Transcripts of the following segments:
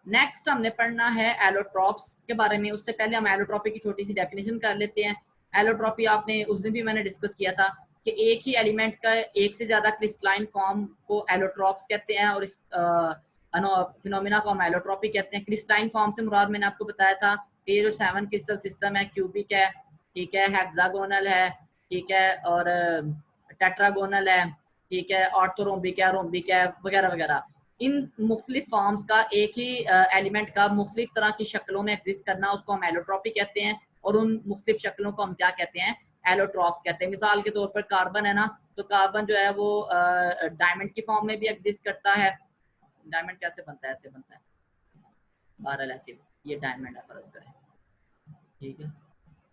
Next हमने पढ़ना है एलोट्रॉप्स के बारे में। उससे पहले हम एलोट्रॉपी की छोटी सी डेफिनेशन कर लेते हैं। एलोट्रॉपी आपने उस दिन भी मैंने डिस्कस किया था कि एक ही एलिमेंट का एक से ज्यादा क्रिस्टलाइन फॉर्म को एलोट्रॉप्स कहते हैं, और इस फिनोमिना को हम एलोट्रॉपी कहते हैं। क्रिस्टलाइन फॉर्म से मुराद मैंने आपको बताया था कि ये जो 7 क्रिस्टल सिस्टम है, क्यूबिक है, ठीक है, हेक्सागोनल है, ठीक है, और टेट्रागोनल है, ठीक है, ऑर्थोरोम्बिक है, रोम्बिक है, वगैरह वगैरह। इन मुख्तलिफ फॉर्म्स का एक ही एलिमेंट का मुख्तलिफ तरह की शक्लों में एग्जिस्ट करना, उसको हम एलोट्रॉपी कहते हैं। और उन मुख्तलिफ शक्लों को हम क्या कहते हैं? एलोट्रॉप कहते हैं। मिसाल के तौर पर कार्बन है ना, तो कार्बन जो है वो डायमंड की फॉर्म में भी एग्जिस्ट करता है। डायमंड कैसे बनता है? ऐसे बनता है, बहरहाल ऐसे, ये डायमंड है फर्ज करें, ठीक है,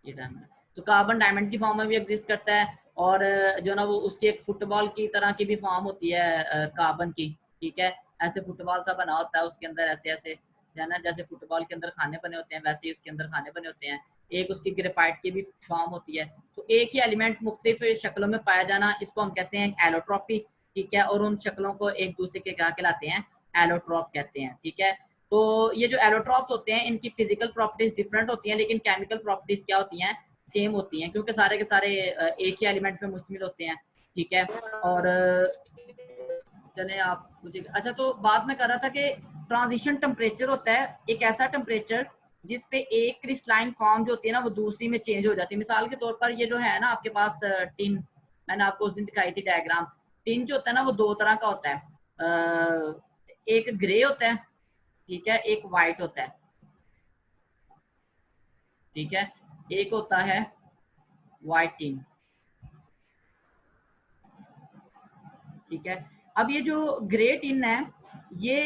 ये डायमंड है। तो कार्बन डायमंड की फॉर्म में भी एग्जिस्ट करता है, और जो ना वो उसकी एक फुटबॉल की तरह की भी फॉर्म होती है कार्बन की, ठीक है, ऐसे फुटबॉल सा बना होता है, उसके अंदर ऐसे ऐसे है ना, जैसे फुटबॉल के अंदर खाने बने होते हैं वैसे ही उसके अंदर खाने बने होते हैं। एक उसकी ग्रेफाइट की भी फॉर्म होती है। तो एक ही एलिमेंट मुख्तलिफ शक्लों में पाया जाना, इसको हम कहते हैं एलोट्रॉपी, ठीक है। और उन शक्लों को एक दूसरे के क्या कहलाते हैं? एलोट्रॉप कहते हैं, ठीक है। तो ये जो एलोट्रॉप्स होते हैं इनकी फिजिकल प्रॉपर्टीज डिफरेंट होती हैं, लेकिन केमिकल प्रॉपर्टीज क्या होती हैं? सेम होती हैं, क्योंकि सारे के सारे एक ही एलिमेंट पे मुश्तमिल होते हैं, ठीक है। और चले आप मुझे, अच्छा, तो बात में कर रहा था कि ट्रांजिशन टेम्परेचर होता है एक ऐसा टेम्परेचर जिस पे एक क्रिस्टलाइन फॉर्म जो होती है ना वो दूसरी में चेंज हो जाती है। मिसाल के तौर पर ये जो है ना आपके पास टिन, मैंने आपको उस दिन दिखाई थी डायग्राम। टिन जो होता है ना वो दो तरह का होता है, एक ग्रे होता है, ठीक है, एक वाइट होता है, ठीक है, एक होता है वाइट टिन, ठीक है। अब ये जो ग्रे टिन है ये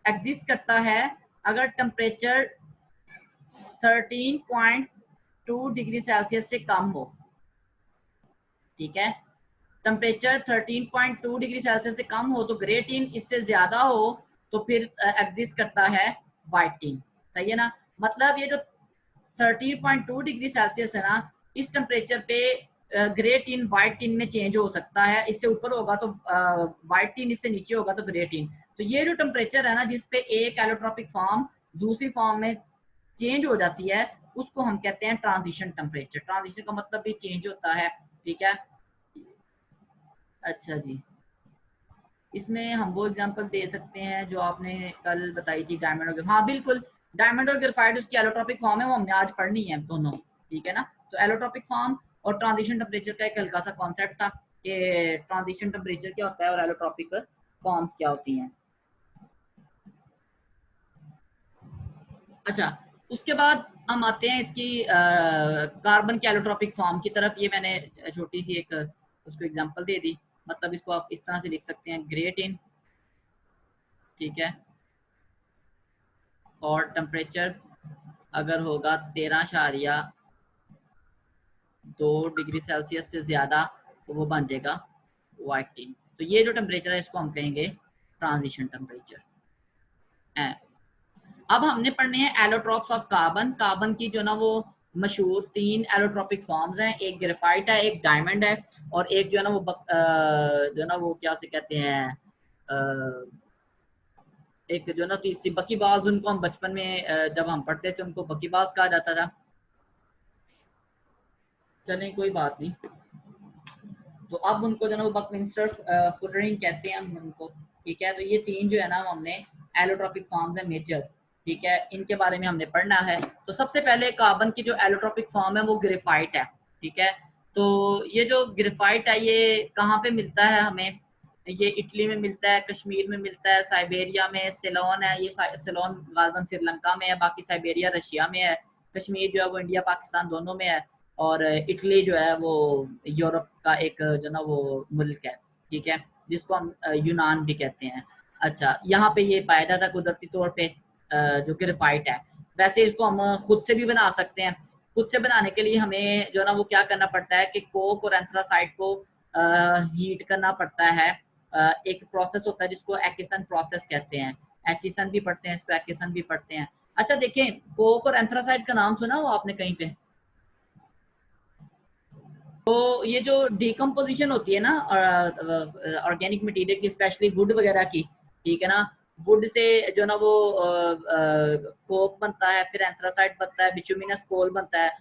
एग्जिस्ट करता है अगर टेम्परेचर 13.2 डिग्री सेल्सियस से कम हो, ठीक है। टेम्परेचर 13.2 डिग्री सेल्सियस से कम हो तो ग्रे टिन, इससे ज्यादा हो तो फिर एग्जिस्ट करता है व्हाइट टिन, सही है ना। मतलब ये जो 13.2 डिग्री सेल्सियस है ना, इस टेम्परेचर पे ग्रे टिन व्हाइट टिन में चेंज हो सकता है। इससे ऊपर होगा तो व्हाइट टिन, इससे नीचे होगा तो ग्रे टिन। तो ये जो टेम्परेचर है ना जिसपे एक एलोट्रॉपिक फॉर्म दूसरी फॉर्म में चेंज हो जाती है, उसको हम कहते हैं ट्रांजिशन टेम्परेचर। ट्रांजिशन का मतलब भी चेंज होता है, ठीक है। अच्छा जी, इसमें हम वो एग्जांपल दे सकते हैं जो आपने कल बताई थी, डायमंड और, हाँ बिल्कुल, डायमंड और ग्रेफाइट उसकी एलोट्रॉपिक फॉर्म है, वो हमने आज पढ़नी है दोनों, ठीक है ना। तो एलोट्रॉपिक फॉर्म और ट्रांजिशन टेम्परेचर का एक हल्का सा कॉन्सेप्ट था कि ट्रांजिशन टेम्परेचर क्या होता है और एलोट्रॉपिक फॉर्म्स क्या होती हैं। अच्छा, उसके बाद हम आते हैं इसकी कार्बन की एलोट्रॉपिक फॉर्म की तरफ। ये मैंने छोटी सी एक उसको एग्जांपल दे दी। मतलब इसको आप इस तरह से लिख सकते हैं, ग्रेट इन, ठीक है, और टेम्परेचर अगर होगा 13.2 डिग्री सेल्सियस से ज्यादा तो वो बन जाएगा व्हाइट टी। तो ये जो टेम्परेचर है इसको हम कहेंगे ट्रांजिशन टेम्परेचर है। अब हमने पढ़ने हैं एलोट्रॉप्स ऑफ कार्बन। कार्बन की जो ना वो मशहूर 3 एलोट्रॉपिक फॉर्म्स हैं, एक ग्रेफाइट है, एक डायमंड है, और एक जो है ना वो जो ना वो क्या से कहते हैं, एक जो ना तीसरी बकीबाज, उनको हम बचपन में जब हम पढ़ते थे उनको बकीबाज कहा जाता था। चलें कोई बात नहीं, तो अब उनको जो ना वो बकमिंस्टर फुलरिंग कहते हैं हम उनको, ठीक है। तो ये 3 जो है ना हमने एलोट्रॉपिक फॉर्म्स है मेजर, ठीक है, इनके बारे में हमने पढ़ना है। तो सबसे पहले कार्बन की जो एलोट्रॉपिक फॉर्म है वो ग्रेफाइट है, ठीक है। तो ये जो ग्रेफाइट है ये कहाँ पे मिलता है हमें? ये इटली में मिलता है, कश्मीर में मिलता है, साइबेरिया में, सिलोन है, ये सिलोन गालबन श्रीलंका में है, बाकी साइबेरिया रशिया में है, कश्मीर जो है वो इंडिया पाकिस्तान दोनों में है, और इटली जो है वो यूरोप का एक जो ना वो मुल्क है, ठीक है, जिसको हम यूनान भी कहते हैं। अच्छा, यहाँ पे ये पाया जाता है कुदरती तौर पे जो ग्रेफाइट है। वैसे इसको हम खुद से भी बना सकते हैं। खुद से बनाने के लिए हमें जो ना वो क्या करना पड़ता है कि कोक और एंथ्रासाइड को हीट करना पड़ता है। एक प्रोसेस होता है जिसको एकिसन प्रोसेस कहते हैं। एचिसन भी पढ़ते हैं इसको, एकिसन भी पढ़ते हैं। अच्छा देखें, कोक और एंथ्रासाइड का नाम सुना हो आपने कहीं पे? तो ये जो डिकम्पोजिशन होती है ना ऑर्गेनिक मटेरियल की, स्पेशली वुड वगैरह की, ठीक है ना, वुड से जो ना वो कोक बनता है, फिर एंथ्रासाइट बनता है, बिटुमिनस कोल बनता है।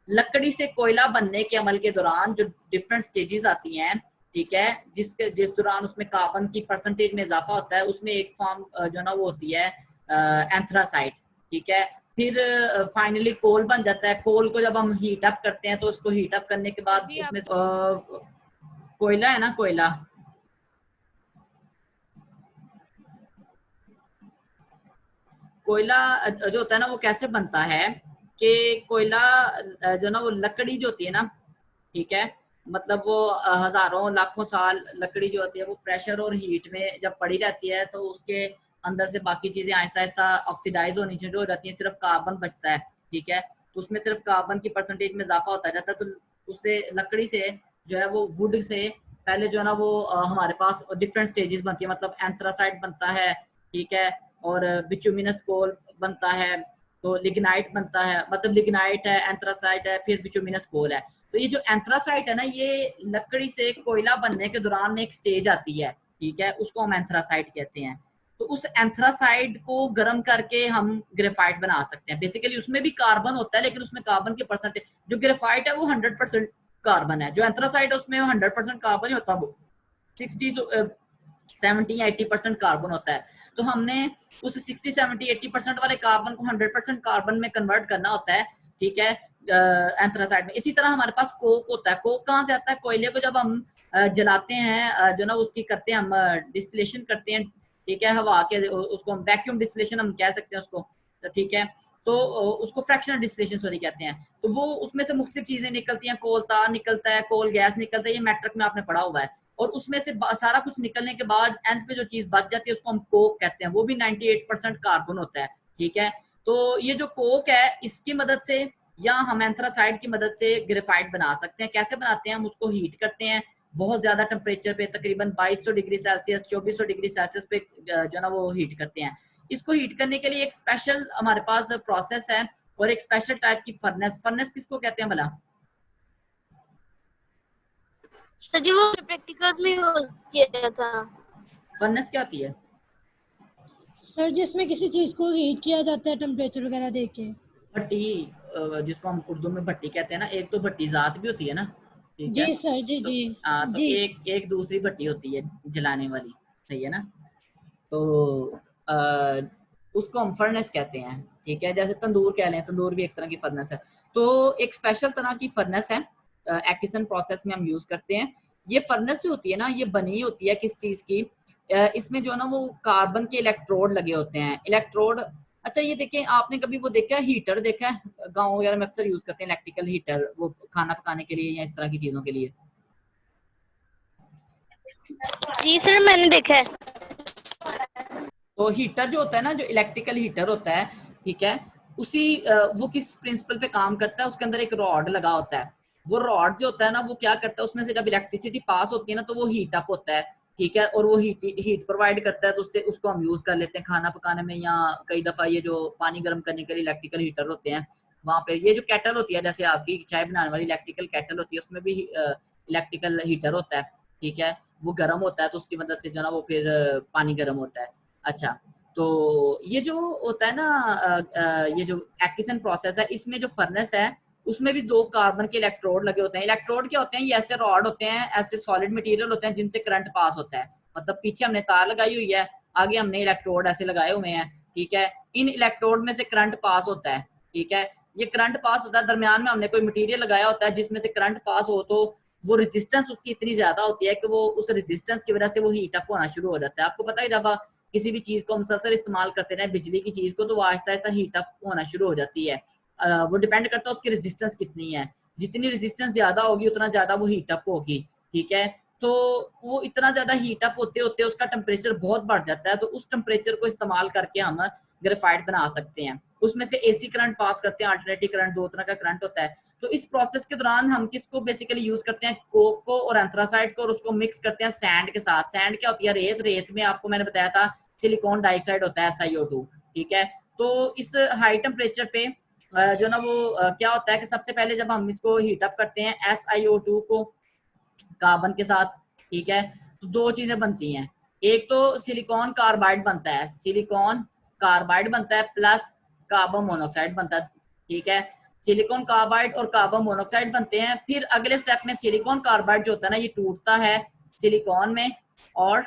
लकड़ी से कोयला बनने के अमल के दौरान जो डिफरेंट स्टेजेस आती हैं, ठीक है, जिस दौरान उसमें कार्बन की परसेंटेज में इजाफा होता है, उसमें एक फॉर्म जो ना वो होती है एंथ्रासाइट, ठीक है। फिर फाइनली कोल बन जाता है। कोल को जब हम हीट अप करते हैं तो उसको हीट अप करने के बाद जी उसमें कोयला है ना, कोयला कोयला जो होता है ना वो कैसे बनता है कि कोयला जो ना वो लकड़ी जो होती है ना, ठीक है, मतलब वो हजारों लाखों साल लकड़ी जो होती है वो प्रेशर और हीट में जब पड़ी रहती है तो उसके अंदर से बाकी चीजें ऐसा ऐसा ऑक्सीडाइज होनी शुरू हो जाती है, सिर्फ कार्बन बचता है, ठीक है। तो उसमें सिर्फ कार्बन की परसेंटेज में इजाफा होता जाता है। तो उससे लकड़ी से जो है वो वुड से पहले जो है ना वो हमारे पास डिफरेंट स्टेजेस बनती है, मतलब एंथ्रासाइट बनता है, ठीक है, और बिटुमिनस कोल बनता है, तो लिग्नाइट बनता है, मतलब लिग्नाइट है, एंथ्रासाइट है, फिर बिटुमिनस कोल है। तो ये जो एंथ्रासाइट है ना, ये लकड़ी से कोयला बनने के दौरान में एक स्टेज आती है, ठीक है, उसको हम एंथ्रासाइट कहते हैं। तो उस एंथ्रासाइड को गर्म करके हम ग्रेफाइट बना सकते हैं। बेसिकली उसमें भी कार्बन होता है, लेकिन उसमें कार्बन के परसेंटेज, जो ग्रेफाइट है वो 100% कार्बन है, जो एंथ्रासाइड है उसमें 100% कार्बन ही होता है, वो 60 70 या 80% कार्बन होता है। तो हमने उस 60 70 80% वाले कार्बन को 100% कार्बन में कन्वर्ट करना होता है, ठीक है, एंथ्रासाइड में। इसी तरह हमारे पास कोक होता है। कोक कहाँ से आता है? कोयले को जब हम जलाते हैं, जो ना उसकी करते हैं हम डिस्टिलेशन करते हैं, ठीक है, हवा के, उसको हम वैक्यूम डिस्टिलेशन हम कह सकते हैं उसको, तो ठीक है। तो उसको फ्रैक्शनल डिस्टिलेशन सॉरी कहते हैं। तो वो उसमें से मुख्तलिफ चीजें निकलती हैं, कोल तार निकलता है, कोल गैस निकलता है, ये मैट्रिक में आपने पढ़ा हुआ है। और उसमें से सारा कुछ निकलने के बाद एंड पे जो चीज बच जाती है उसको हम कोक कहते हैं, वो भी 98% कार्बन होता है, ठीक है। तो ये जो कोक है इसकी मदद से या हम एंथ्रासाइड की मदद से ग्रेफाइट बना सकते हैं। कैसे बनाते हैं? हम उसको हीट करते हैं बहुत ज्यादा टेम्परेचर पे, तकरीबन 2200 डिग्री सेल्सियस 2400 डिग्री सेल्सियस पे जो ना वो हीट करते हैं। इसको हीट करने के लिए एक स्पेशल हमारे पास प्रोसेस है और एक स्पेशल टाइप की फर्नेस। फर्नेस किसको कहते हैं भला? सर जी वो प्रैक्टिकल्स में यूज किया था। फर्नेस क्या होती है? सर जिसमें किसी चीज को हीट किया जाता है टेम्परेचर वगैरह देके। भट्टी, जिसको हम उर्दू में भट्टी कहते हैं ना। एक तो भट्टी जात भी होती है ना, ठीक जी है। सर, जी तो जी तो जी। एक दूसरी भट्टी होती है जलाने वाली, सही है ना। तो आ, उसको हम फर्नेस कहते हैं, ठीक है। जैसे तंदूर कह लें, तंदूर भी एक तरह की फर्नेस है। तो एक स्पेशल तरह की फर्नेस है, एकिसन प्रोसेस में हम यूज करते हैं। ये फर्नेस जो होती है ना, ये बनी होती है किस चीज की? इसमें जो है ना वो कार्बन के इलेक्ट्रोड लगे होते हैं, इलेक्ट्रोड। अच्छा ये देखें, आपने कभी वो देखा है, हीटर देखा है? गाँव वगैरह में अक्सर यूज करते हैं इलेक्ट्रिकल हीटर, वो खाना पकाने के लिए या इस तरह की चीजों के लिए। जी सर मैंने देखा है। तो हीटर जो होता है ना, जो इलेक्ट्रिकल हीटर होता है, ठीक है, उसी वो किस प्रिंसिपल पे काम करता है? उसके अंदर एक रॉड लगा होता है। वो रॉड जो होता है ना वो क्या करता है, उसमें से जब इलेक्ट्रिसिटी पास होती है ना तो वो हीट अप होता है, ठीक है, और वो हीट प्रोवाइड करता है। तो उससे उसको हम यूज कर लेते हैं खाना पकाने में, या कई दफा ये जो पानी गर्म करने के लिए इलेक्ट्रिकल हीटर होते हैं वहां पे, ये जो केटल होती है जैसे आपकी चाय बनाने वाली इलेक्ट्रिकल केटल होती है, उसमें भी इलेक्ट्रिकल हीटर होता है, ठीक है। वो गर्म होता है तो उसकी मदद से जो ना वो फिर पानी गर्म होता है। अच्छा, तो ये जो होता है ना ये जो एक्टिशन प्रोसेस है, इसमें जो फर्नेस है उसमें भी दो कार्बन के इलेक्ट्रोड लगे होते हैं। इलेक्ट्रोड क्या होते हैं? ये ऐसे रॉड होते हैं, ऐसे सॉलिड मटेरियल होते हैं जिनसे करंट पास होता है। मतलब पीछे हमने तार लगाई हुई है, आगे हमने इलेक्ट्रोड ऐसे लगाए हुए हैं, ठीक है। इन इलेक्ट्रोड में से करंट पास होता है, ठीक है। ये करंट पास होता है, दरमियान में हमने कोई मटेरियल लगाया होता है जिसमें से करंट पास हो, तो वो रेजिस्टेंस उसकी इतनी ज्यादा होती है कि वो उस रेजिस्टेंस की वजह से वो हीट अप होना शुरू हो जाता है। आपको पता है जब किसी भी चीज को हम मुसलसल इस्तेमाल करते रहे, बिजली की चीज को, तो वो आहिस्ता आहिस्ता हीट अप होना शुरू हो जाती है। वो डिपेंड करता है उसकी रेजिस्टेंस कितनी है। जितनी रेजिस्टेंस ज्यादा होगी उतना ज्यादा वो हीट अप होगी, ठीक है। तो वो इतना ज्यादा हीट अप होते होते उसका टेम्परेचर बहुत बढ़ जाता है, तो उस टेम्परेचर को इस्तेमाल करके हम ग्रेफाइट बना सकते हैं। उसमें से एसी करंट पास करते हैं, अल्टरनेटिव करंट, दो तरह का करंट होता है। तो इस प्रोसेस के दौरान हम किसको बेसिकली यूज करते हैं? कोक को और एंथ्रासाइड को, और उसको मिक्स करते हैं सैंड के साथ। सैंड क्या होती है? रेत। रेत में आपको मैंने बताया था सिलिकॉन डाइऑक्साइड होता है, SiO2, ठीक है। तो इस हाई टेम्परेचर पे जो ना वो क्या होता है कि सबसे पहले जब हम इसको हीट अप करते हैं SiO2 को कार्बन के साथ, ठीक है, तो दो चीजें बनती हैं। एक तो सिलिकॉन कार्बाइड बनता है, सिलिकॉन कार्बाइड बनता है प्लस कार्बन मोनोऑक्साइड बनता है, ठीक है। सिलिकॉन कार्बाइड और कार्बन मोनोऑक्साइड बनते हैं। फिर अगले स्टेप में सिलिकॉन कार्बाइड जो होता है ना, ये टूटता है सिलिकॉन में और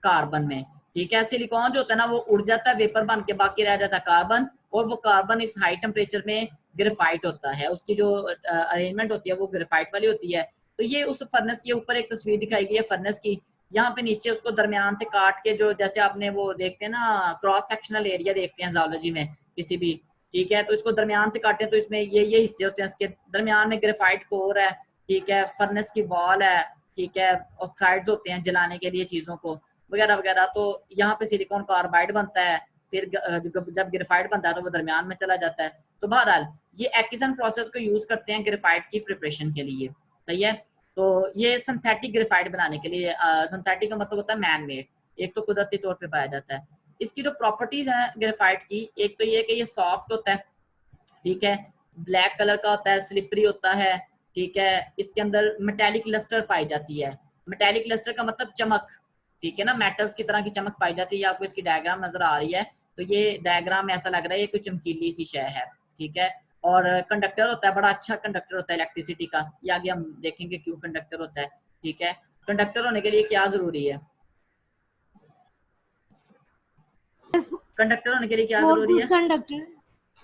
कार्बन में, ठीक है। सिलिकॉन जो होता है ना वो उड़ जाता है वेपर बन के, बाकी रह जाता है कार्बन, और वो कार्बन इस हाई टेम्परेचर में ग्रेफाइट होता है, उसकी जो अरेंजमेंट होती है वो ग्रेफाइट वाली होती है। तो ये उस फर्नेस के ऊपर एक तस्वीर दिखाई गई है फर्नेस की, यहाँ पे नीचे उसको दरमियान से काट के, जो जैसे आपने वो देखते हैं ना क्रॉस सेक्शनल एरिया देखते हैं जूलॉजी में किसी भी, ठीक है, तो इसको दरमियान से काटें तो इसमें ये हिस्से होते हैं, इसके दरमियान में ग्रेफाइट कोर है, ठीक है, फर्नेस की वॉल है, ठीक है, ऑक्साइड्स होते हैं जलाने के लिए चीजों को वगैरह वगैरह। तो यहाँ पे सिलिकॉन कार्बाइड बनता है, फिर जब ग्रेफाइट बनता है तो वो दरमियान में चला जाता है। तो बहरहाल ये एकिसन प्रोसेस को यूज करते हैं ग्रेफाइट की प्रिपरेशन के लिए, सही है। तो ये सिंथेटिक ग्रेफाइट बनाने के लिए, सिंथेटिक का मतलब होता है मैन मेड, एक तो कुदरती तौर पे पाया जाता है। इसकी जो प्रॉपर्टीज है ग्रेफाइट की, एक तो ये कि ये सॉफ्ट होता है, ठीक है, ब्लैक कलर का होता है, स्लिपरी होता है, ठीक है, इसके अंदर मेटेलिक लस्टर पाई जाती है। मेटेलिक लस्टर का मतलब चमक, ठीक है ना, मेटल्स की तरह की चमक पाई जाती है। आपको इसकी डायग्राम नजर आ रही है, तो ये डायग्राम में ऐसा लग रहा है ये कोई चमकीली सी शय है, ठीक है। और कंडक्टर होता है, बड़ा अच्छा कंडक्टर होता है इलेक्ट्रिसिटी का, ये आगे हम देखेंगे क्यों कंडक्टर होता है, ठीक है। कंडक्टर होने के लिए क्या जरूरी है, कंडक्टर होने के लिए क्या फॉर जरूरी गुड है? कंडक्टर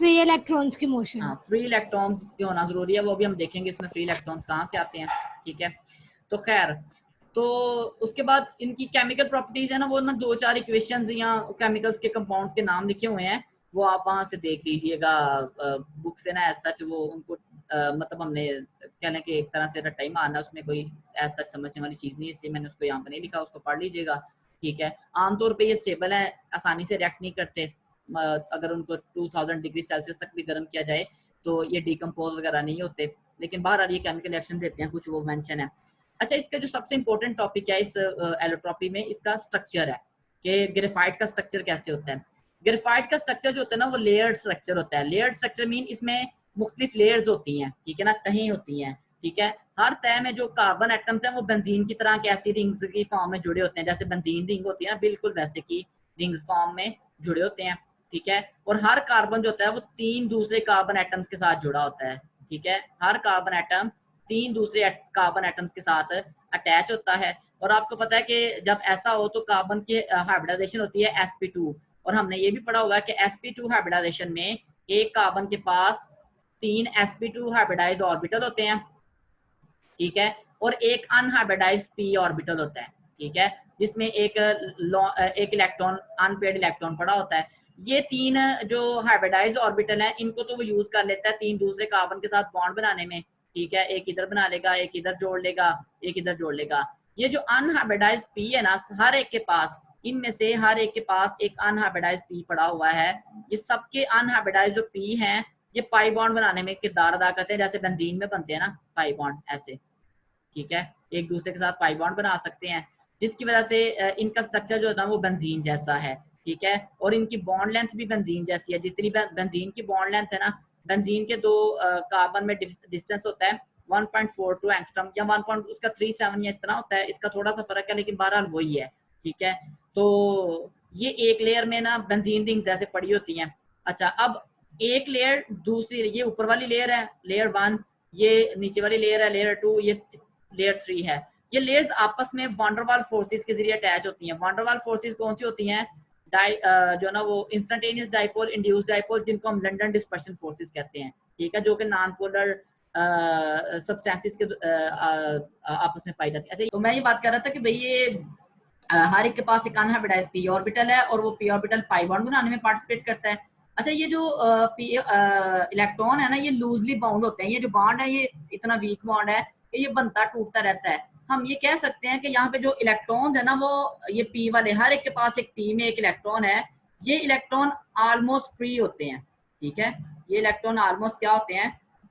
फ्री इलेक्ट्रॉन्स की मोशन। हाँ, फ्री इलेक्ट्रॉन्स की होना जरूरी है, वो भी हम देखेंगे इसमें फ्री इलेक्ट्रॉन्स कहाँ से आते हैं, ठीक है। तो खैर, तो उसके बाद इनकी केमिकल प्रॉपर्टीज है ना, वो ना 2-4 इक्वेशंस या केमिकल्स के कंपाउंड्स के नाम लिखे हुए हैं, वो आप वहां से देख लीजिएगा बुक से ना, एज सच वो उनको मतलब हमने कहने के एक तरह से रट्टा ही मारना, उसमें कोई एज सच समझने वाली चीज नहीं है, इसलिए मैंने उसको यहाँ पे नहीं लिखा, उसको पढ़ लीजिएगा, ठीक है। आमतौर पर ये स्टेबल है, आसानी से रिएक्ट नहीं करते, अगर उनको 2000 डिग्री सेल्सियस तक भी गर्म किया जाए तो ये डिकम्पोज वगैरह नहीं होते, लेकिन बाहर ये केमिकल रिएक्शन देते हैं, कुछ वो मेंशन है। अच्छा, इसका जो सबसे इंपॉर्टेंट टॉपिक है इस एलोट्रॉपी में, इसका स्ट्रक्चर है कि ग्रेफाइट का स्ट्रक्चर कैसे होता है। ग्रेफाइट का स्ट्रक्चर जो होता है ना वो लेयर्ड स्ट्रक्चर होता है। लेयर्ड स्ट्रक्चर मीन इसमें मुख्तलिफ लेयर्स होती हैं, ठीक है ना, तहें होती हैं, ठीक है। हर तह में जो कार्बन एटम्स हैं वो बेंजीन की तरह के ऐसी रिंग्स की फॉर्म में जुड़े होते हैं, जैसे बेंजीन रिंग होती है ना, बिल्कुल वैसे की रिंग्स फॉर्म में जुड़े होते हैं, ठीक है। और हर कार्बन जो होता है वो 3 दूसरे कार्बन एटम्स के साथ जुड़ा होता है, ठीक है। हर कार्बन एटम 3 दूसरे कार्बन एटम्स के साथ अटैच होता है। और आपको पता है कि जब ऐसा हो तो कार्बन की हाइब्रिडाइजेशन होती है sp2, और हमने ये भी पढ़ा होगा कि sp2 हाइब्रिडाइजेशन में एक कार्बन के पास 3 sp2 हाइब्रिडाइज्ड ऑर्बिटल होते हैं, ठीक है, और एक अनहाइब्रिडाइज्ड p ऑर्बिटल होता है, ठीक है, जिसमें एक इलेक्ट्रॉन अनपेयर्ड इलेक्ट्रॉन पड़ा होता है। ये 3 जो हाइब्रिडाइज्ड ऑर्बिटल हैं इनको तो वो यूज कर लेता है 3 दूसरे कार्बन के साथ बॉन्ड बनाने में, ठीक है, एक इधर बना लेगा, एक इधर जोड़ लेगा, एक इधर जोड़ लेगा। ये जो अनहाइब्रिडाइज्ड p है ना, हर एक के पास, इनमें से हर एक के पास एक अनहाइब्रिडाइज्ड p पड़ा हुआ है। ये सबके अनहाइब्रिडाइज्ड जो p हैं ये पाई बॉन्ड बनाने में किरदार अदा करते हैं, जैसे बेंजीन में बनते हैं ना पाई बॉन्ड, ऐसे, ठीक है, एक दूसरे के साथ पाई बॉन्ड बना सकते हैं, जिसकी वजह से इनका स्ट्रक्चर जो है ना वो बेंजीन जैसा है, ठीक है। और इनकी बॉन्ड लेंथ भी बेंजीन जैसी है, जितनी बेंजीन की बॉन्ड लेंथ है ना, बेंजीन के 2 कार्बन में डिस्टेंस होता है 1.42 एंगस्ट्रॉम या 1.37 या इतना होता है, इसका थोड़ा सा फर्क है लेकिन बहरहाल वही है, ठीक है। तो ये एक लेयर में ना बेंजीन रिंग जैसे पड़ी होती हैं। अच्छा, अब एक लेयर दूसरी, ये ऊपर वाली लेयर है लेयर 1, ये नीचे वाली लेयर है लेयर 2, ये लेयर 3 है। ये लेयर्स आपस में वंडरवाल फोर्सेस के जरिए अटैच होती हैं। वंडरवाल फोर्सेस कौन सी होती हैं? जो ना वो इंस्टेंटेनियस डाइपोल, इंड्यूस्ड डाइपोल, जिनको हम लंडन डिस्पर्शन फोर्सेस कहते हैं, ठीक है, जो कि नॉन पोलर सब्सटेंसेस के आपस में पाई जाती है। अच्छा, तो मैं ये बात कर रहा था कि भाई ये हर एक के पास एक अनहाइब्रिडाइज्ड p ऑर्बिटल है और वो p ऑर्बिटल पाई बॉन्ड बनाने में पार्टिसिपेट करता है। अच्छा, ये जो इलेक्ट्रॉन है ना ये लूजली बाउंड होते हैं, ये जो बॉन्ड है ये इतना वीक बॉन्ड है कि ये बनता टूटता रहता है। हम ये कह सकते हैं कि यहाँ पे जो इलेक्ट्रॉन है ना वो ये p वाले, हर एक के पास एक p में एक इलेक्ट्रॉन है, ये इलेक्ट्रॉन ऑलमोस्ट फ्री होते हैं, ठीक है, ये इलेक्ट्रॉन ऑलमोस्ट क्या होते हैं?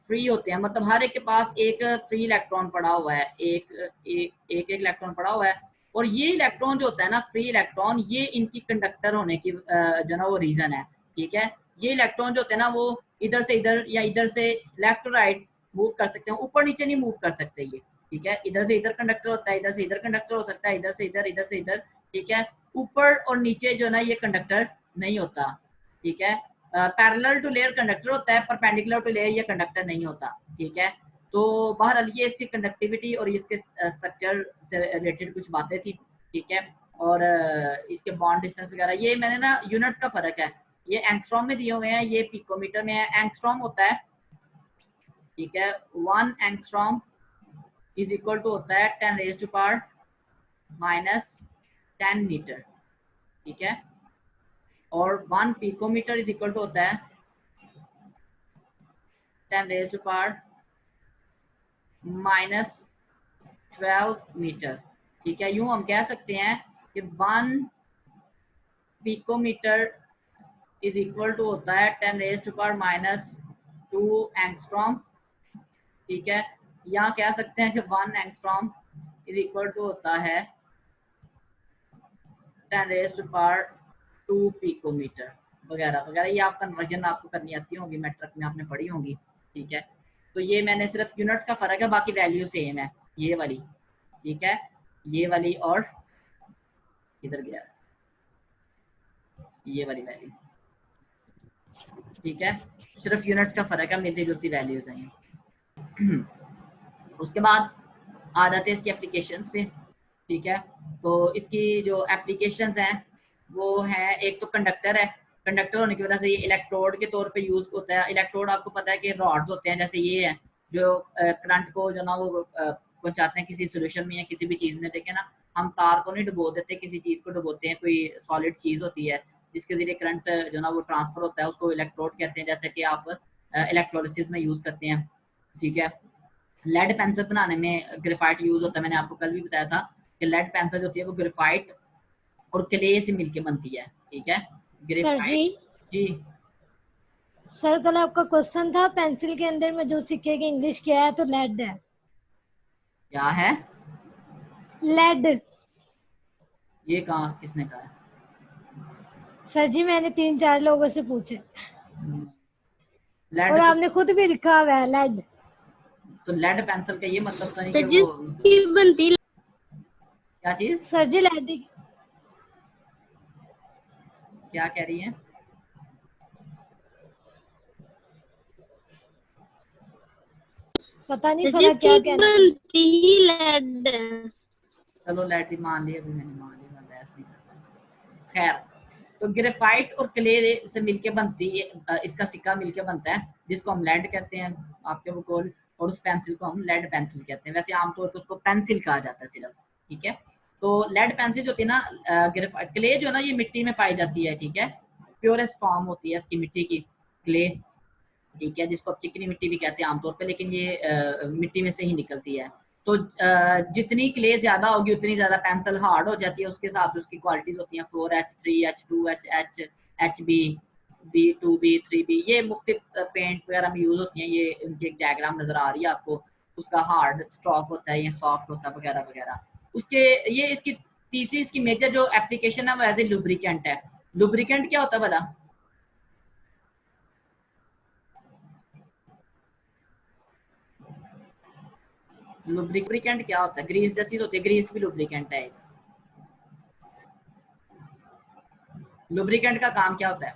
फ्री होते हैं, मतलब हर एक के पास एक फ्री इलेक्ट्रॉन पड़ा हुआ है, एक इलेक्ट्रॉन पड़ा हुआ है। और ये इलेक्ट्रॉन जो होता है ना फ्री इलेक्ट्रॉन, ये इनकी कंडक्टर होने की जो ना वो रीजन है, ठीक है। ये इलेक्ट्रॉन जो होते हैं ना वो इधर से इधर या इधर से लेफ्ट टू राइट मूव कर सकते हैं, ऊपर नीचे नहीं मूव कर सकते ये, ठीक है। इधर से इधर कंडक्टर होता है, इधर से इधर कंडक्टर हो सकता है, इधर से इधर, इधर से इधर ठीक है। ऊपर और नीचे जो ना ये कंडक्टर नहीं होता, ठीक है। पैरेलल टू लेयर कंडक्टर होता है, परपेंडिकुलर टू लेयर ये कंडक्टर नहीं होता, ठीक है। तो बहरहाल ये इसकी कंडक्टिविटी और इसके स्ट्रक्चर से रिलेटेड कुछ बातें थी, ठीक है। और इसके बॉन्ड डिस्टेंस वगैरह ये मैंने ना यूनिट्स का फर्क है, ये एंगस्ट्रॉम में दिए हुए हैं, ये पिकोमीटर में है। एंगस्ट्रॉम होता है, ठीक है, 1 एंगस्ट्रॉम इज इक्वल टू होता है 10 raise to power minus 10 metre, ठीक है। और 1 पिकोमीटर इज इक्वल टू होता है 10 raise to power minus 12 metre, ठीक है। यूं हम कह सकते हैं कि 1 पिकोमीटर इज इक्वल टू होता है 10 raise to power minus 2 angstrom, ठीक है। यहाँ कह सकते हैं कि 1 एंगस्ट्रॉम इज इक्वल टू होता है 10 रेज़ टू पावर 2 पिकोमीटर वगैरह वगैरह। ये आप कन्वर्जन आपको करनी आती होगी, मैट्रिक में आपने पढ़ी होगी, ठीक है। तो ये मैंने सिर्फ यूनिट्स का फर्क है, बाकी वैल्यू सेम है ये वाली, ठीक है। ये वाली और इधर गया ये वाली वैल्यू, ठीक है। सिर्फ यूनिट्स का फर्क है, मिलती जुलती वैल्यूज हैं। उसके बाद आ जाते हैं इसकी एप्लीकेशंस पे, ठीक है। तो इसकी जो एप्लीकेशंस हैं वो है, एक तो कंडक्टर है, कंडक्टर होने की वजह से ये इलेक्ट्रोड के तौर पे यूज होता है। इलेक्ट्रोड आपको पता है कि रॉड्स होते हैं, जैसे ये है जो करंट को जो ना वो पहुंचाते हैं किसी सोल्यूशन में या किसी भी चीज में। देखें ना, हम तार को नहीं डुबो देते, किसी चीज को डुबोते हैं, कोई सॉलिड चीज होती है जिसके जरिए करंट जो ना वो ट्रांसफर होता है, उसको इलेक्ट्रोड कहते हैं, जैसे कि आप इलेक्ट्रोलिसिस में यूज करते हैं, ठीक है। लेड पेंसिल बनाने में ग्रेफाइट यूज होता है, मैंने आपको कल भी बताया था कि लेड पेंसिल होती है वो ग्रेफाइट और क्ले से मिलके बनती है, ठीक है। ग्रेफाइट जी सर कल आपका क्वेश्चन था पेंसिल के अंदर में जो सिक्के की इंग्लिश किया है तो लेड है। क्या है? लेड। ये कहाँ किसने कहा है? सर जी मैंने 3-4 लोगों से पूछे लेड और तो, आपने खुद भी लिखा हुआ है लेड। तो लेड पेंसिल का ये मतलब तो नहीं सर कि जी वो इसकी बनती क्या चीज, सर जी लेड क्या कह रही है? पता नहीं सर जी फरा क्या इसकी कहना। बनती ही लेड है। चलो लेड ही मान लिया, अभी मैंने मान लिया, मैं बहस नहीं करता। खैर, तो ग्रेफाइट और क्ले से मिलके बनती है, इसका सिक्का मिलके बनता है, जिसको हम लेड कहते हैं आपके बकौल, और उस पेंसिल को हम लेड पेंसिल कहते हैं। वैसे आमतौर पर उसको पेंसिल कहा जाता है सिर्फ, ठीक है। तो लेड पेंसिल जो होती है ना, ग्रेफाइट क्ले जो है ना, ये मिट्टी में पाई जाती है, ठीक है। प्योरेस्ट फॉर्म होती है इसकी मिट्टी की क्ले, ठीक है, जिसको आप चिकनी मिट्टी भी कहते हैं आमतौर पे, लेकिन ये मिट्टी में से ही निकलती है। तो जितनी क्ले ज्यादा होगी उतनी ज्यादा पेंसिल हार्ड हो जाती है, उसके हिसाब से उसकी क्वालिटीज होती हैं 4H 3H 2H H HB B2 B3B, ये मुख्तलिफ पेंट वगैरह में यूज होती हैं। ये उनकी एक डायग्राम नजर आ रही है आपको, उसका हार्ड स्ट्रोक होता है, ये सॉफ्ट होता है वगैरह वगैरह। उसके ये इसकी तीसरी इसकी मेजर जो एप्लीकेशन है वो एज ए लुब्रिकेंट है। लुब्रिकेंट क्या होता है बता? लुब्रिकेंट क्या होता है? ग्रीस जैसी होती है, ग्रीस भी लुब्रिकेंट है। लुब्रिकेंट का काम क्या होता है?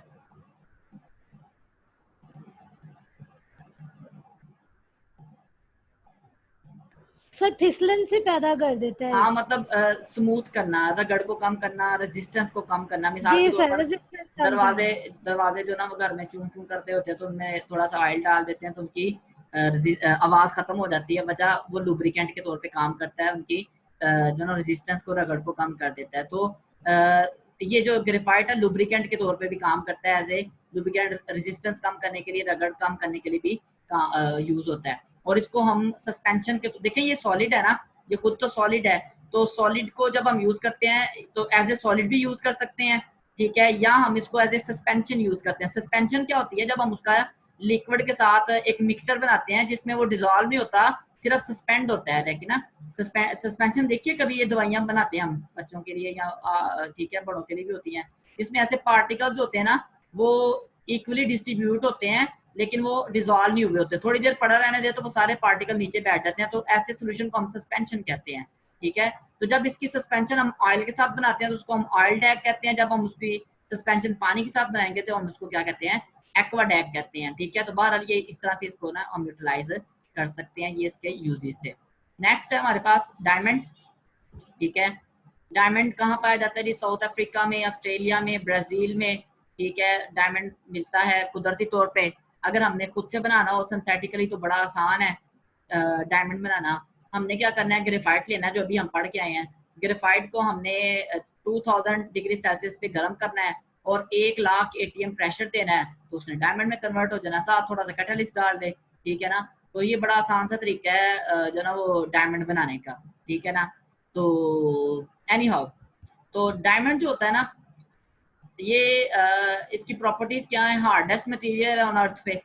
सर फिसलन से पैदा कर देता है। हाँ, मतलब स्मूथ करना, रगड़ को कम करना, रेजिस्टेंस को कम करना। मिसाल जी के तौर सर पर resistance कम दरवाजे करना। दरवाजे जो ना वो घर में चूं चूं करते होते हैं, तो उनमें थोड़ा सा ऑयल डाल देते हैं तो उनकी आवाज खत्म हो जाती है, वजह वो लुब्रिकेंट के तौर पे काम करता है, उनकी जो ना रेजिस्टेंस को, रगड़ को कम कर देता है। तो ये जो ग्रेफाइट है लुब्रिकेंट के तौर पे भी काम करता है, एज ए लुब्रिकेंट, रेजिस्टेंस कम करने के लिए, रगड़ कम करने के लिए भी यूज होता है। और इसको हम सस्पेंशन के, देखें ये सॉलिड है ना, ये खुद तो सॉलिड है, तो सॉलिड को जब हम यूज करते हैं तो एज ए सॉलिड भी यूज कर सकते हैं, ठीक है, या हम इसको एज ए सस्पेंशन यूज करते हैं। सस्पेंशन क्या होती है? जब हम उसका लिक्विड के साथ एक मिक्सचर बनाते हैं जिसमें वो डिजोल्व नहीं होता, सिर्फ सस्पेंड होता है, लेकिन ना सस्पेंशन देखिए, कभी ये दवाइयां बनाते हैं हम बच्चों के लिए या ठीक है बड़ों के लिए भी होती हैं, इसमें ऐसे पार्टिकल्स होते हैं ना, वो इक्वली डिस्ट्रीब्यूट होते हैं लेकिन वो डिजोल्व नहीं हुए होते, थोड़ी देर पड़ा रहने दे तो वो सारे पार्टिकल नीचे बैठ जाते हैं, तो ऐसे सोल्यूशन को हम सस्पेंशन कहते हैं, ठीक है। तो जब इसकी सस्पेंशन हम ऑयल के साथ बनाते हैं तो उसको हम ऑयल डैग कहते हैं, जब हम उसकी सस्पेंशन पानी के साथ बनाएंगे तो हम उसको क्या कहते हैं, एक्वा डैग कहते हैं। ठीक है, तो बहरहाल ये इस तरह से इसको ना हम यूटिलाइज कर सकते हैं, ये इसके यूजेस थे। नेक्स्ट है हमारे पास डायमंड। ठीक है, डायमंड कहाँ पाया जाता है जी, साउथ अफ्रीका में, ऑस्ट्रेलिया में, ब्राजील में। ठीक है, डायमंड मिलता है कुदरती तौर पे। अगर हमने खुद से बनाना हो सिंथेटिकली तो बड़ा आसान है डायमंड बनाना। हमने क्या करना है, ग्रेफाइट लेना है, जो अभी हम पढ़ के आए हैं। ग्रेफाइट को हमने 2000 डिग्री सेल्सियस पे गर्म करना है और 1 लाख ATM प्रेशर देना है, तो उसने डायमंड में कन्वर्ट हो जाना। साथ थोड़ा सा कैटलिस्ट डाल दे, ठीक है ना। तो ये बड़ा आसान सा तरीका है जो ना वो डायमंड बनाने का। ठीक है ना, तो एनी हाउ, तो डायमंड जो होता है ना, ये इसकी प्रॉपर्टीज क्या है, हार्डेस्ट मटेरियल है ऑन अर्थ पे।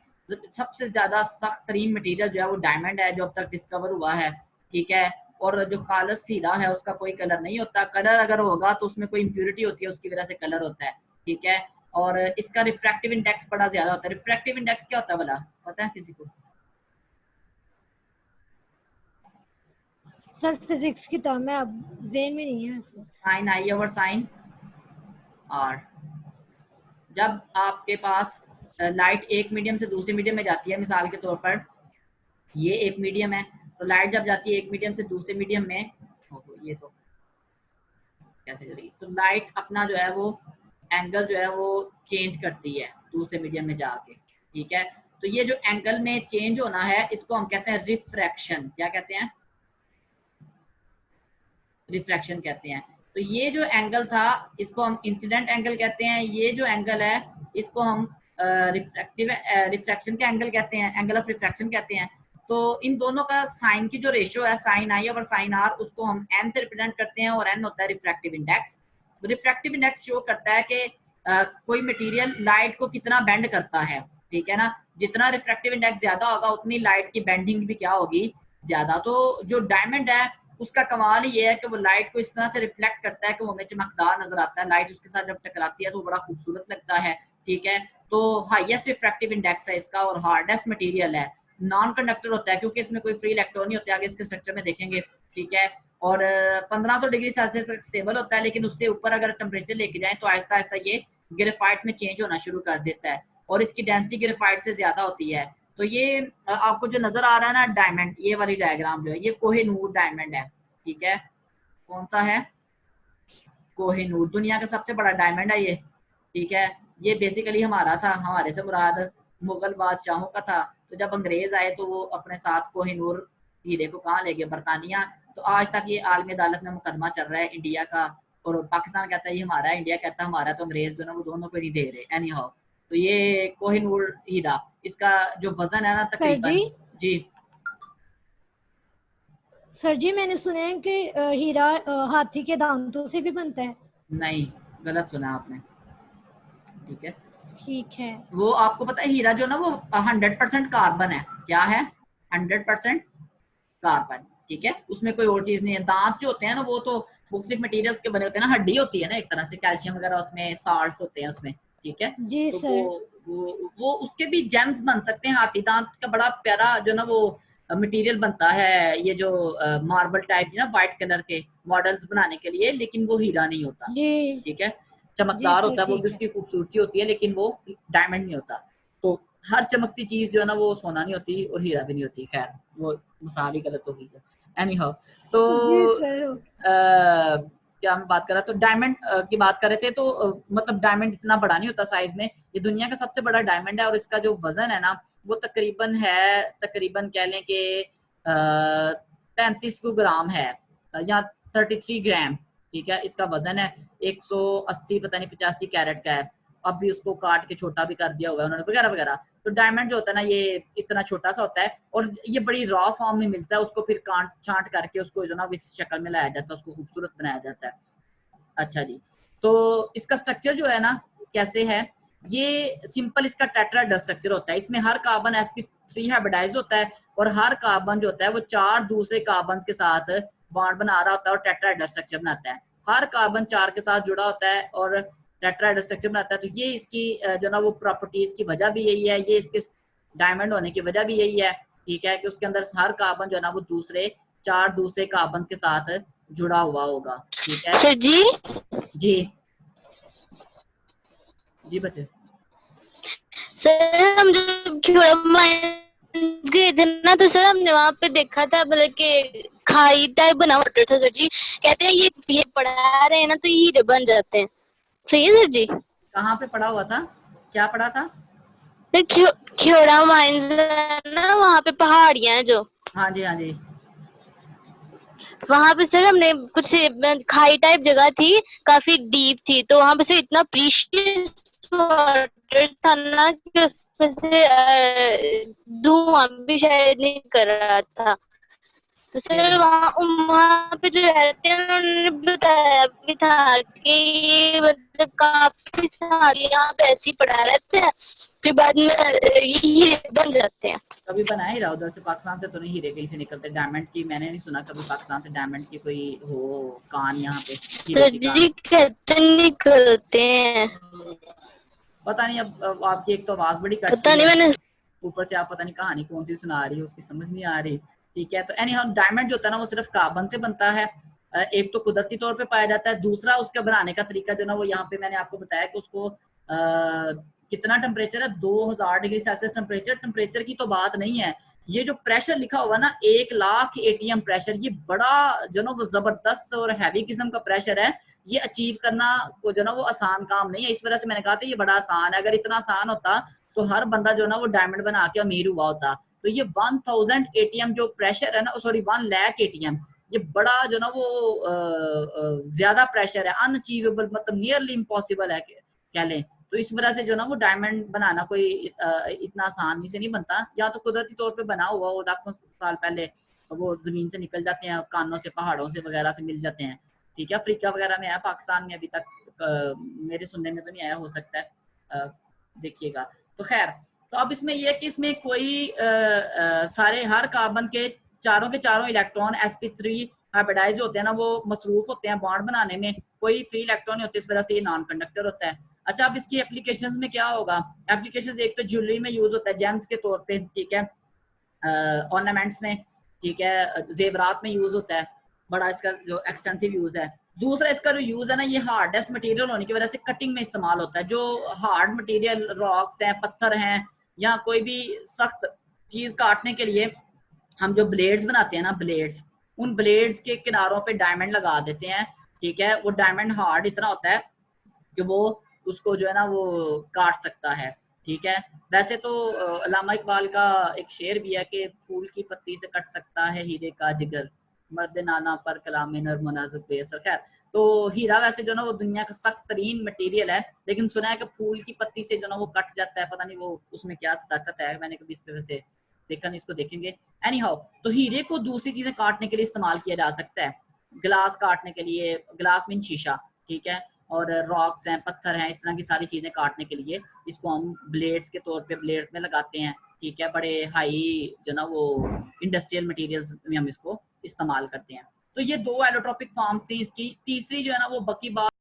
सबसे ज्यादा सख्त तरीन मटेरियल जो है वो डायमंड है, जो अब तक डिस्कवर हुआ है। ठीक है, और जो खालिस हीरा है उसका कोई कलर नहीं होता, कलर अगर होगा तो उसमें कोई इंप्योरिटी होती है, उसकी वजह से कलर होता है। ठीक है, और इसका रिफ्रैक्टिव इंडेक्स बड़ा ज्यादा होता है। रिफ्रैक्टिव इंडेक्स क्या होता है भला, पता है किसी को? सर फिजिक्स की टर्म में अब जेन में नहीं है। Sine i over sine r. जब आपके पास लाइट एक मीडियम से दूसरे मीडियम में जाती है, मिसाल के तौर पर ये एक मीडियम है, तो लाइट जब जाती है एक मीडियम से दूसरे मीडियम में, ये तो कैसे करेगी, तो लाइट अपना जो है वो एंगल जो है वो चेंज करती है दूसरे मीडियम में जाके। ठीक है, तो ये जो एंगल में चेंज होना है इसको हम कहते हैं रिफ्रैक्शन। क्या कहते हैं? रिफ्रैक्शन कहते हैं। तो ये जो एंगल था इसको हम इंसिडेंट एंगल कहते हैं, ये जो एंगल है इसको हम रिफ्रैक्शन का एंगल कहते हैं, एंगल ऑफ रिफ्रैक्शन कहते हैं। तो इन दोनों का साइन की जो रेशियो है, साइन आई और साइन आर, उसको हम एन से रिप्रेजेंट करते हैं, और एन होता है refractive index. Refractive index show करता है कि कोई मटेरियल लाइट को कितना बेंड करता है। ठीक है ना, जितना रिफ्रैक्टिव इंडेक्स ज्यादा होगा उतनी लाइट की बेंडिंग भी क्या होगी, ज्यादा। तो जो डायमंड है उसका कमाल ये है कि वो लाइट को इस तरह से रिफ्लेक्ट करता है कि वो हमें चमकदार नजर आता है। लाइट उसके साथ जब टकराती है तो बड़ा खूबसूरत लगता है। ठीक है, तो हाईएस्ट रिफ्रैक्टिव इंडेक्स है इसका, और हार्डेस्ट मटेरियल है। नॉन कंडक्टर होता है क्योंकि इसमें कोई फ्री इलेक्ट्रॉन नहीं होते, आगे इसके स्ट्रक्चर में देखेंगे। ठीक है, और 1500 डिग्री सेल्सियस तक स्टेबल होता है, लेकिन उससे ऊपर अगर टेम्परेचर लेके जाए तो आहिस्ता आहिस्ता ये ग्रेफाइट में चेंज होना शुरू कर देता है, और इसकी डेंसिटी ग्रेफाइट से ज्यादा होती है। तो ये आपको जो नजर आ रहा है ना डायमंड, ये वाली डायग्राम जो है ये कोहिनूर डायमंड है। ठीक है, कौन सा है? कोहिनूर, दुनिया का सबसे बड़ा डायमंड है ये। ठीक है, ये बेसिकली हमारा था, हमारे से मुराद मुगल बादशाहों का था। तो जब अंग्रेज आए तो वो अपने साथ कोहिनूर हीरे को कहाँ ले गए, बरतानिया। तो आज तक ये आलमी अदालत में मुकदमा चल रहा है इंडिया का, और पाकिस्तान कहता है ये हमारा है, इंडिया कहता है हमारा, तो अंग्रेज जो ना वो दोनों को नहीं दे रहे। एनी हाउ, तो ये कोहिनूर हीरा, इसका जो वजन है ना तकरीबन, जी सर जी मैंने सुना है कि हीरा हाथी के दांतों से भी बनता है। नहीं, गलत सुना आपने। ठीक है, ठीक है, वो आपको पता है हीरा जो ना वो 100% कार्बन है। क्या है? 100% कार्बन। ठीक है, उसमें कोई और चीज नहीं है। दांत जो होते हैं ना वो तो मुख्तलिफ मटेरियल्स के बने होते हैं ना, हड्डी होती है ना एक तरह से, कैल्शियम वगैरह उसमें, साल्ट्स होते हैं उसमें। ठीक है, जी तो सर। वो उसके भी जेम्स बन सकते हैं। हाथी दांत का बड़ा प्यारा जो ना वो मटेरियल बनता है, ये जो मार्बल टाइप ना व्हाइट कलर के मॉडल्स बनाने के लिए, लेकिन वो हीरा नहीं होता। जी ठीक है, जी चमकदार सर, होता है वो ठीक भी, है। उसकी खूबसूरती होती है, लेकिन वो डायमंड नहीं होता। तो हर चमकती चीज जो है ना वो सोना नहीं होती और हीरा भी नहीं होती। खैर वो मिसाल ही गलत होगी। एनी हाउ, तो जी सर। क्या हम बात कर रहे थे, तो डायमंड की बात कर रहे थे। तो मतलब डायमंड इतना बड़ा नहीं होता साइज में, ये दुनिया का सबसे बड़ा डायमंड है, और इसका जो वजन है ना वो तकरीबन कह लें कि 35 ग्राम है, या 33 ग्राम। ठीक है, इसका वजन है 180 पता नहीं 85 कैरेट का है। अब भी उसको काट के छोटा भी कर दिया हुआ है उन्होंने, वगैरह वगैरह। तो डायमंड जो होता है ना ये इतना छोटा सा होता है, और ये बड़ी रॉ फॉर्म में मिलता है। उसको फिर काट छांट करके उसको जो ना इस शक्ल में लाया जाता है, उसको खूबसूरत बनाया जाता है। अच्छा जी, तो इसका स्ट्रक्चर जो है ना कैसे है, ये सिंपल इसका टेट्राहेड्रल स्ट्रक्चर होता है। इसमें हर कार्बन sp3 हाइब्रिडाइज होता है, और हर कार्बन जो होता है वो 4 दूसरे कार्बन के साथ बॉन्ड बना रहा होता है और टेट्राहेड्रल स्ट्रक्चर बनाता है। हर कार्बन 4 के साथ जुड़ा होता है और टेट्राहेड्रल स्ट्रक्चर बनाता है। तो ये इसकी जो ना वो प्रॉपर्टीज की वजह भी यही है, ये इसके डायमंड होने की वजह भी यही है। ठीक है, कि उसके अंदर हर कार्बन जो है ना वो 4 दूसरे कार्बन के साथ जुड़ा हुआ होगा, ठीक है। सर जी जी जी बच्चे। सर हम जब खेड़ा माइंस गए थे ना, तो सर हमने वहाँ पे देखा था मतलब कि खाई टाइप बना हुआ था सर जी। कहते हैं ये पढ़ा रहे हैं ना तो ये हीरे बन जाते हैं। सही है सर जी? कहाँ पे पढ़ा हुआ था, क्या पढ़ा था? सर खेड़ा माइंस है ना, वहाँ पे पहाड़ियाँ हैं जो, हाँ जी हाँ जी। वहां पे सर हमने कुछ खाई टाइप जगह थी, काफी डीप थी, तो वहां पे सर इतना प्रीशियस वाटर था ना कि उसमें से धुआं भी शायद नहीं कर रहा था। तो ये सर वहाँ पे जो रहते हैं उन्होंने बताया भी था कि ये मतलब काफी सारे यहाँ पे ऐसे ही पड़ा रहते हैं, फिर बाद में ये हीरे बन जाते हैं। कभी बनाया हीरा उधर से, पाकिस्तान से तो नहीं हीरे कहीं से निकलते, डायमंड की मैंने नहीं सुना कभी पाकिस्तान से डायमंड की कोई हो कान यहाँ पे, हीरे सर की कान। जी कहते निकलते हैं, पता नहीं, अब आपकी एक तो आवाज बड़ी कट पता रही नहीं है, मैंने। ऊपर से आप पता नहीं कहानी कौन सी सुना रही है, उसकी समझ नहीं आ रही, ठीक है। तो एनी हाउ डायमंड जो होता है ना वो सिर्फ कार्बन से बनता है, एक तो कुदरती तौर पे पाया जाता है, दूसरा उसका बनाने का तरीका जो ना वो यहाँ पे मैंने आपको बताया कि उसको कितना टेम्परेचर है, 2000 डिग्री सेल्सियस टेम्परेचर, टेम्परेचर की तो बात नहीं है, ये जो प्रेशर लिखा हुआ ना 1,00,000 ATM प्रेशर, ये बड़ा जो ना वो जबरदस्त और हैवी किस्म का प्रेशर है, ये अचीव करना को जो ना वो आसान काम नहीं है। इस वजह से मैंने कहा था ये बड़ा आसान है, अगर इतना आसान होता तो हर बंदा जो ना वो डायमंड बना के अमीर हुआ होता। तो ये 1000 ATM जो प्रेशर है ना, सॉरी 1,00,000 ATM, ये बड़ा जो ना वो ज्यादा प्रेशर है, अनअचीवेबल, मतलब नियरली इम्पॉसिबल है कह लें। तो इस वजह से जो ना वो डायमंड बनाना कोई इतना आसानी से नहीं बनता, या तो कुदरती तौर पे बना हुआ वो लाखों साल पहले वो जमीन से निकल जाते हैं, कानों से पहाड़ों से वगैरह से मिल जाते हैं, ठीक है। अफ्रीका वगैरह में है, पाकिस्तान में अभी तक मेरे सुनने में तो नहीं आया, हो सकता है देखिएगा। तो खैर, तो अब इसमें यह कि इसमें कोई सारे हर कार्बन के चारों इलेक्ट्रॉन sp3 हाइब्रिडाइज होते हैं ना, वो मसरूफ होते हैं बॉन्ड बनाने में, कोई फ्री इलेक्ट्रॉन नहीं होते, इस वजह से ये नॉन कंडक्टर होता है। अच्छा, अब इसकी एप्लीकेशंस में क्या होगा? एप्लीकेशंस एक तो ज्वेलरी में यूज होता है जेम्स के तौर पे, ठीक है, ऑर्नामेंट्स में, ठीक है, जेवरात में यूज होता है, बड़ा इसका जो एक्सटेंसिव यूज है। दूसरा इसका जो यूज है ना, ये हार्डेस्ट मटेरियल होने की वजह से कटिंग में इस्तेमाल होता है। जो हार्ड मटेरियल रॉक्स हैं, पत्थर हैं, या कोई भी सख्त चीज काटने के लिए हम जो ब्लेड्स बनाते हैं ना, ब्लेड्स, उन ब्लेड्स के किनारों पे डायमंड लगा देते हैं, ठीक है। वो डायमंड हार्ड इतना होता है कि वो उसको जो है ना वो काट सकता है, ठीक है। वैसे तो अल्लामा इकबाल का एक शेर भी है कि फूल की पत्ती से कट सकता है हीरे का जिगर, मर्द नाना पर कलाम नर मुनाज़िब बेअसर। खैर, तो हीरा वैसे जो ना वो दुनिया का सख्त तरीन मटेरियल है, लेकिन सुना है कि फूल की पत्ती से जो ना वो कट जाता है, पता नहीं वो उसमें क्या ताकत है, मैंने कभी इस पे वैसे देखा नहीं, इसको देखेंगे। एनी हाउ, तो हीरे को दूसरी चीजें काटने के लिए इस्तेमाल किया जा सकता है, ग्लास काटने के लिए, ग्लास मीन शीशा, ठीक है, और रॉक्स हैं, पत्थर हैं, इस तरह की सारी चीजें काटने के लिए इसको हम ब्लेड्स के तौर पे ब्लेड्स में लगाते हैं, ठीक है। बड़े हाई जो ना वो इंडस्ट्रियल मटेरियल्स में हम इसको इस्तेमाल करते हैं। तो ये दो एलोट्रोपिक फॉर्म्स थी इसकी। तीसरी जो है ना वो बकी बात